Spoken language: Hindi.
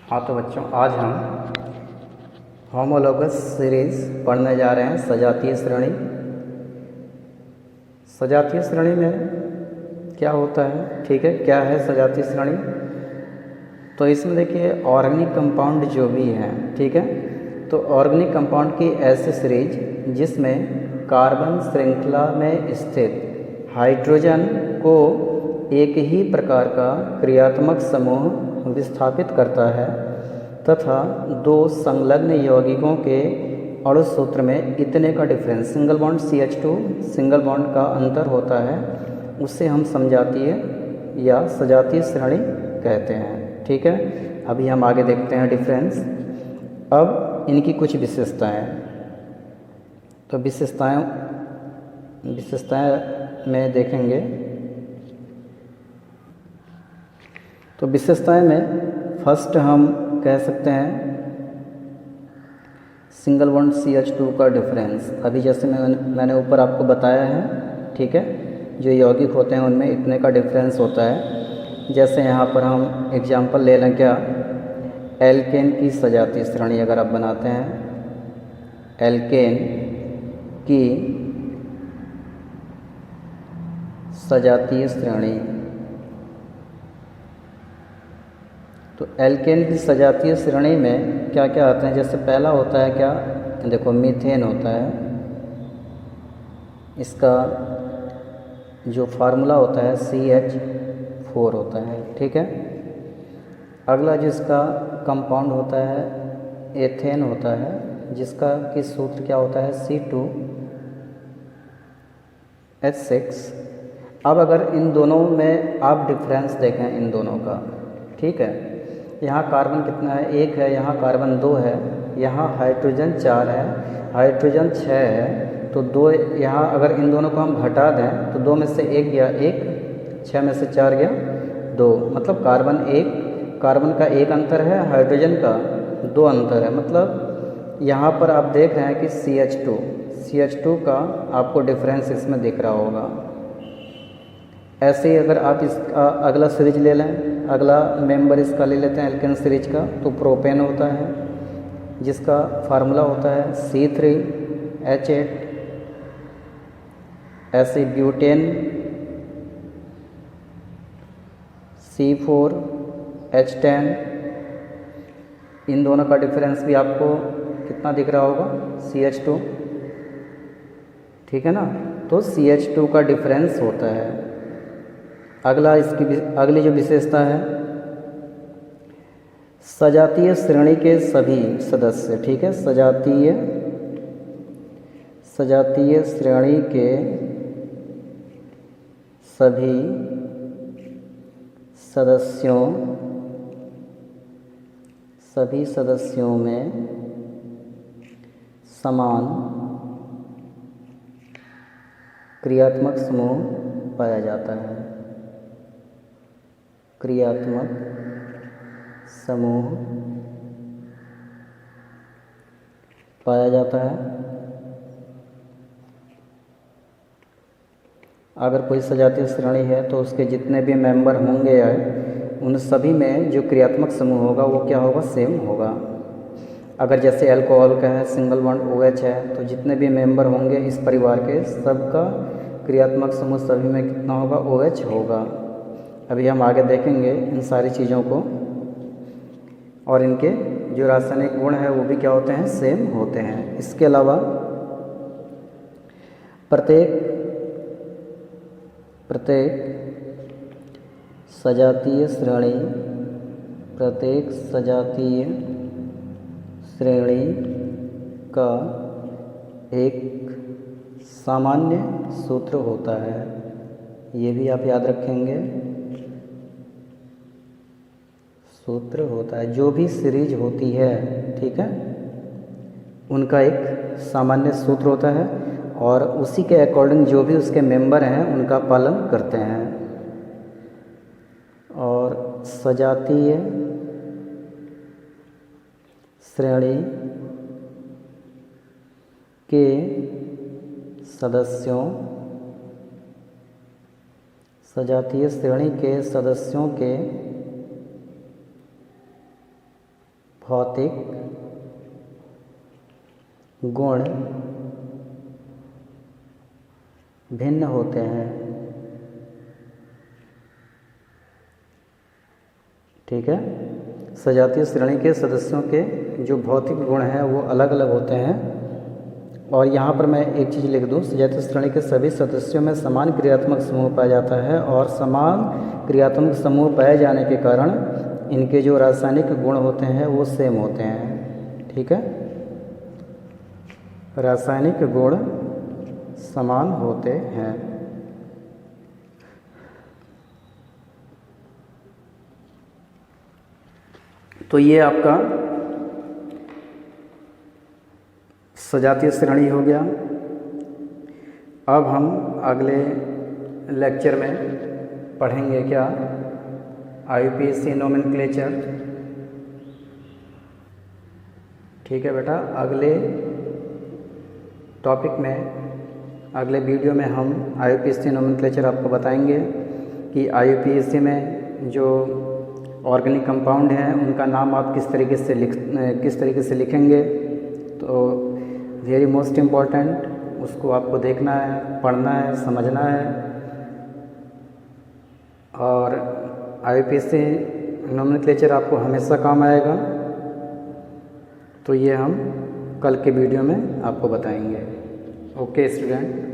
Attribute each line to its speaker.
Speaker 1: हाँ तो बच्चों, आज हम होमोलोगस सीरीज़ पढ़ने जा रहे हैं। सजातीय श्रेणी। सजातीय श्रेणी में क्या होता है, ठीक है, क्या है सजातीय श्रेणी? तो इसमें देखिए ऑर्गेनिक कंपाउंड जो भी हैं, ठीक है, तो ऑर्गेनिक कंपाउंड की ऐसी सीरीज जिसमें कार्बन श्रृंखला में स्थित हाइड्रोजन को एक ही प्रकार का क्रियात्मक समूह विस्थापित करता है तथा दो संलग्न यौगिकों के अणु सूत्र में इतने का difference, single bond CH2 single bond का अंतर होता है, उससे हम समजातीय या सजातीय श्रेणी कहते हैं। ठीक है, अभी हम आगे देखते हैं डिफरेंस। अब इनकी कुछ विशेषताएं। तो विशेषताएं में देखेंगे तो विशेषताएं में फर्स्ट हम कह सकते हैं सिंगल बॉन्ड CH2 का डिफरेंस। अभी जैसे मैंने ऊपर आपको बताया है, ठीक है, जो यौगिक होते हैं उनमें इतने का डिफरेंस होता है। जैसे यहाँ पर हम एग्जांपल ले लें, क्या एल्केन की सजातीय श्रेणी अगर आप बनाते हैं, एल्केन की सजातीय श्रेणी, तो एल्केन की सजातीय श्रेणी में क्या क्या आते हैं? जैसे पहला होता है क्या, देखो मीथेन होता है, इसका जो फार्मूला होता है CH4 होता है, ठीक है। अगला जिसका कंपाउंड होता है एथेन होता है, जिसका कि सूत्र क्या होता है C2H6। अब अगर इन दोनों में आप डिफरेंस देखें इन दोनों का, ठीक है, यहाँ कार्बन कितना है, 1 है, यहाँ कार्बन 2 है, यहाँ हाइड्रोजन 4 है, हाइड्रोजन 6 है, तो 2 यहाँ अगर इन दोनों को हम घटा दें तो 2 में से 1 गया 1, 6 में से 4 गया 2, मतलब कार्बन 1, कार्बन का 1 अंतर है, हाइड्रोजन का 2 अंतर है। मतलब यहाँ पर आप देख रहे हैं कि CH2 का आपको डिफरेंस इसमें दिख रहा होगा। ऐसे ही अगर आप इसका अगला सीरीज ले लें, अगला मेंबर इसका ले लेते हैं एल्केन सीरीज का, तो प्रोपेन होता है, जिसका फार्मूला होता है C3H8। ऐसे ब्यूटेन C4H10। इन दोनों का डिफरेंस भी आपको कितना दिख रहा होगा, CH2, ठीक है ना, तो CH2 का डिफरेंस होता है। अगला अगली जो विशेषता है, सजातीय श्रेणी के सभी सदस्य, ठीक है, सजातीय श्रेणी के सभी सदस्यों में समान क्रियात्मक समूह पाया जाता है। क्रियात्मक समूह पाया जाता है। अगर कोई सजातीय श्रेणी है तो उसके जितने भी मेंबर होंगे उन सभी में जो क्रियात्मक समूह होगा वो क्या होगा, सेम होगा। अगर जैसे अल्कोहल का है, सिंगल बॉन्ड OH है, तो जितने भी मेंबर होंगे इस परिवार के, सबका क्रियात्मक समूह सभी में कितना होगा, OH होगा। अभी हम आगे देखेंगे इन सारी चीज़ों को, और इनके जो रासायनिक गुण है वो भी क्या होते हैं, सेम होते हैं। इसके अलावा प्रत्येक सजातीय श्रेणी का एक सामान्य सूत्र होता है, ये भी आप याद रखेंगे, सूत्र होता है। जो भी सीरीज होती है, ठीक है, उनका एक सामान्य सूत्र होता है और उसी के अकॉर्डिंग जो भी उसके मेंबर हैं उनका पालन करते हैं। और सजातीय श्रेणी के सदस्यों के भौतिक गुण भिन्न होते हैं। ठीक है, सजातीय श्रेणी के सदस्यों के जो भौतिक गुण हैं वो अलग अलग होते हैं। और यहाँ पर मैं एक चीज़ लिख दूँ, सजातीय श्रेणी के सभी सदस्यों में समान क्रियात्मक समूह पाया जाता है और समान क्रियात्मक समूह पाए जाने के कारण इनके जो रासायनिक गुण होते हैं वो सेम होते हैं। ठीक है, रासायनिक गुण समान होते हैं। तो ये आपका सजातीय श्रेणी हो गया। अब हम अगले लेक्चर में पढ़ेंगे क्या, IUPAC नोमेनक्लेचर। ठीक है बेटा, अगले टॉपिक में, अगले वीडियो में हम IUPAC नोमेनक्लेचर आपको बताएंगे कि IUPAC में जो ऑर्गेनिक कंपाउंड हैं उनका नाम आप किस तरीके से लिखेंगे। तो वेरी मोस्ट इम्पॉर्टेंट, उसको आपको देखना है, पढ़ना है, समझना है। और IUPAC नोमेनक्लेचर आपको हमेशा काम आएगा। तो ये हम कल के वीडियो में आपको बताएंगे। Okay student.